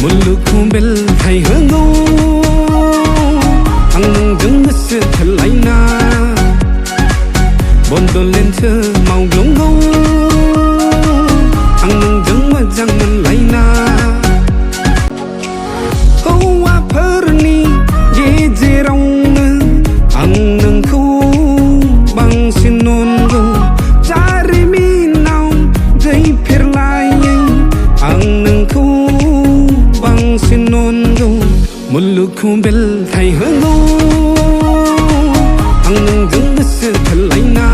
mulukku bel thai hango ang jeng se thalaina bondol len che mau glongo ang jeng ma jang man laina hoa pharni ye je rong ang nang khu bang sin non go jari mi nau dei phir lai ang nang khu bang sin non go mulukku bel thai hango ang nang jeng se thalaina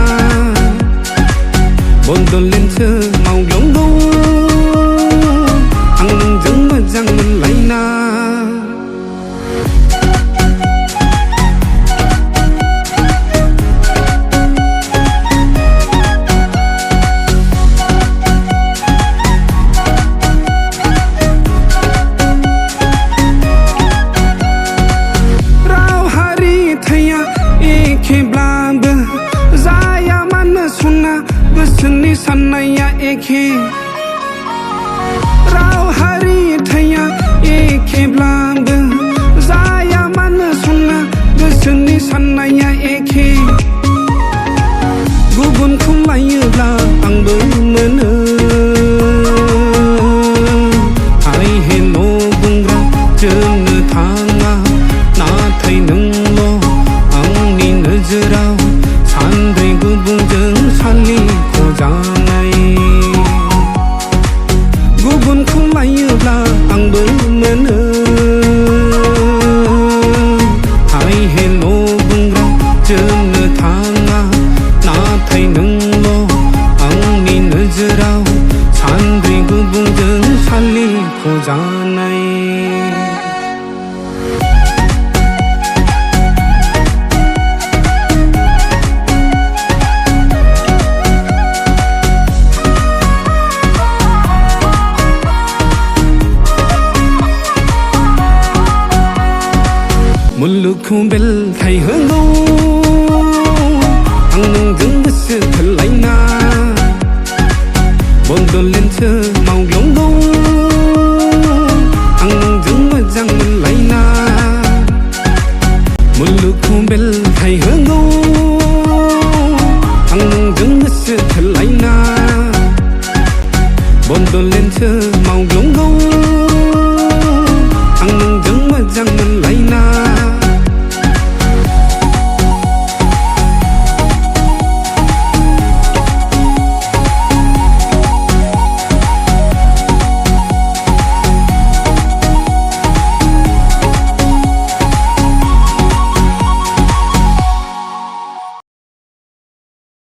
bondol len che mau glongo ang jeng ma jang man laina Seni sanaya eke rao hari thaya eke blang zaya man sunna seni sanaya eke gubun khumai la ang bu mena ai he no bungra chen thanga na thai nang lo ang ni nazra san dai gubun jeng sali gubun khumai la ang bu mena ai he no bungra chen thanga na thai nang lo ang ni nazra san dai gubun jeng sali ko janai mulukku bel thai hango ang nang jeng se thalaina bondol len che mau glongo